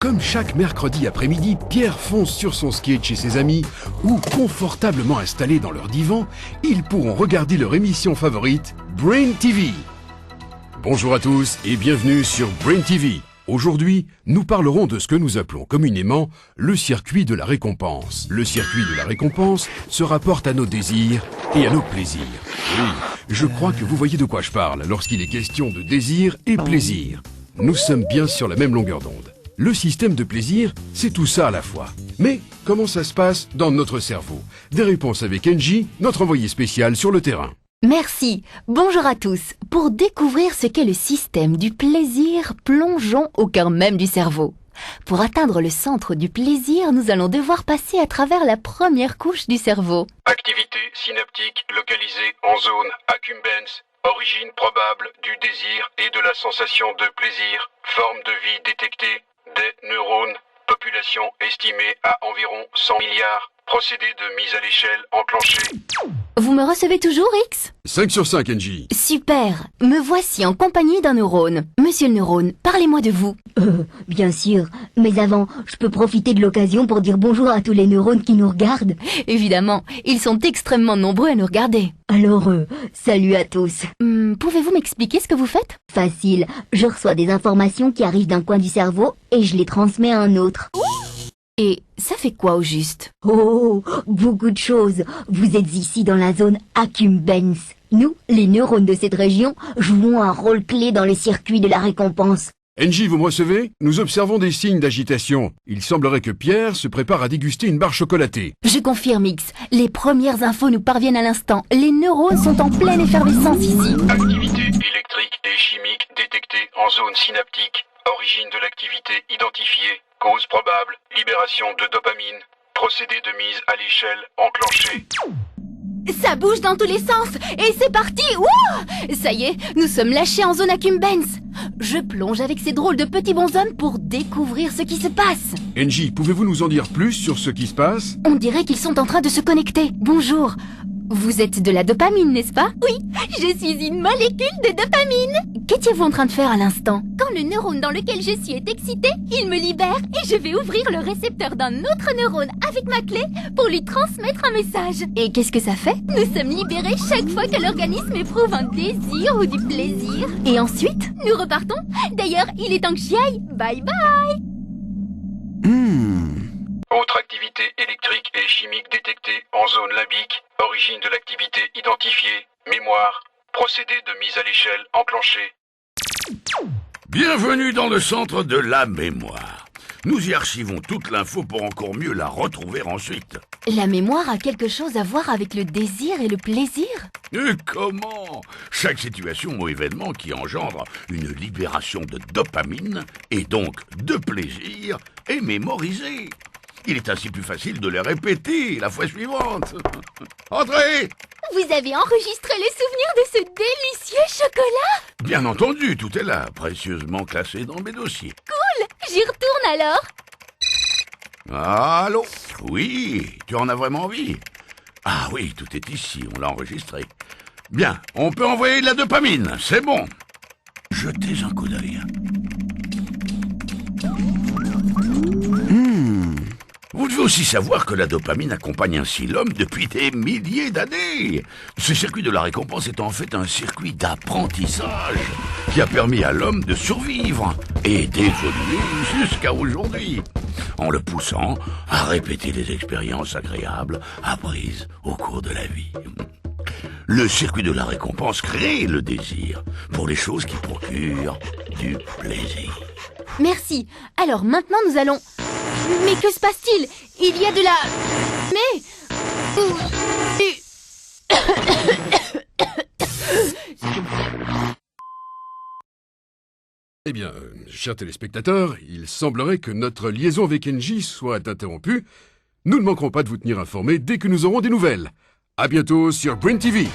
Comme chaque mercredi après-midi, Pierre fonce sur son skate chez ses amis où, confortablement installés dans leur divan, ils pourront regarder leur émission favorite, Brain TV. Bonjour à tous et bienvenue sur Brain TV. Aujourd'hui, nous parlerons de ce que nous appelons communément le circuit de la récompense. Le circuit de la récompense se rapporte à nos désirs et à nos plaisirs. Oui, je crois que vous voyez de quoi je parle lorsqu'il est question de désir et plaisir. Nous sommes bien sur la même longueur d'onde. Le système de plaisir, c'est tout ça à la fois. Mais comment ça se passe dans notre cerveau? Des réponses avec Angie, notre envoyé spécial sur le terrain. Merci. Bonjour à tous. Pour découvrir ce qu'est le système du plaisir, plongeons au cœur même du cerveau. Pour atteindre le centre du plaisir, nous allons devoir passer à travers la première couche du cerveau. Activité synaptique localisée en zone accumbens. Origine probable du désir et de la sensation de plaisir. Forme de vie détectée. Des neurones. Population estimée à environ 100 milliards. Procédé de mise à l'échelle enclenché. Vous me recevez toujours, X? 5 sur 5, Angie. Super. Me voici en compagnie d'un neurone. Monsieur le neurone, parlez-moi de vous. Bien sûr. Mais avant, je peux profiter de l'occasion pour dire bonjour à tous les neurones qui nous regardent. Évidemment, ils sont extrêmement nombreux à nous regarder. Alors, salut à tous. Pouvez-vous m'expliquer ce que vous faites? Facile. Je reçois des informations qui arrivent d'un coin du cerveau et je les transmets à un autre. Et ça fait quoi au juste? Oh, beaucoup de choses. Vous êtes ici dans la zone accumbens. Nous, les neurones de cette région, jouons un rôle clé dans le circuit de la récompense. Angie, vous me recevez? Nous observons des signes d'agitation. Il semblerait que Pierre se prépare à déguster une barre chocolatée. Je confirme, X. Les premières infos nous parviennent à l'instant. Les neurones sont en pleine effervescence ici. Activité électrique et chimique détectée en zone synaptique. Origine de l'activité identifiée. Cause probable. Libération de dopamine. Procédé de mise à l'échelle enclenché. Ça bouge dans tous les sens. Et c'est parti. Wouh! Ça y est, nous sommes lâchés en zone accumbens. Je plonge avec ces drôles de petits bonshommes pour découvrir ce qui se passe. Angie, pouvez-vous nous en dire plus sur ce qui se passe? On dirait qu'ils sont en train de se connecter. Bonjour. Vous êtes de la dopamine, n'est-ce pas? Oui, je suis une molécule de dopamine. Qu'étiez-vous en train de faire à l'instant? Quand le neurone dans lequel je suis est excité, il me libère et je vais ouvrir le récepteur d'un autre neurone avec ma clé pour lui transmettre un message. Et qu'est-ce que ça fait? Nous sommes libérés chaque fois que l'organisme éprouve un désir ou du plaisir. Et ensuite, nous repartons. D'ailleurs, il est temps que j'y aille. Bye bye. Autre activité électrique et chimique détectée en zone limbique. Origine de l'activité identifiée. Mémoire. Procédé de mise à l'échelle enclenché. Bienvenue dans le centre de la mémoire. Nous y archivons toute l'info pour encore mieux la retrouver ensuite. La mémoire a quelque chose à voir avec le désir et le plaisir? Et comment? Chaque situation ou événement qui engendre une libération de dopamine et donc de plaisir est mémorisé. Il est ainsi plus facile de les répéter la fois suivante. Entrez! Vous avez enregistré les souvenirs de ce délicieux chocolat? Bien entendu, tout est là, précieusement classé dans mes dossiers. Cool! J'y retourne alors? Allô? Oui, tu en as vraiment envie? Ah oui, tout est ici, on l'a enregistré. Bien, on peut envoyer de la dopamine, c'est bon. Jetez un coup d'œil. Vous devez aussi savoir que la dopamine accompagne ainsi l'homme depuis des milliers d'années. Ce circuit de la récompense est en fait un circuit d'apprentissage qui a permis à l'homme de survivre et d'évoluer jusqu'à aujourd'hui, en le poussant à répéter des expériences agréables apprises au cours de la vie. Le circuit de la récompense crée le désir pour les choses qui procurent du plaisir. Merci. Alors maintenant nous allons... Mais que se passe-t-il? Il y a de la... Mais... Eh bien, chers téléspectateurs, il semblerait que notre liaison avec Angie soit interrompue. Nous ne manquerons pas de vous tenir informés dès que nous aurons des nouvelles. À bientôt sur Brain TV.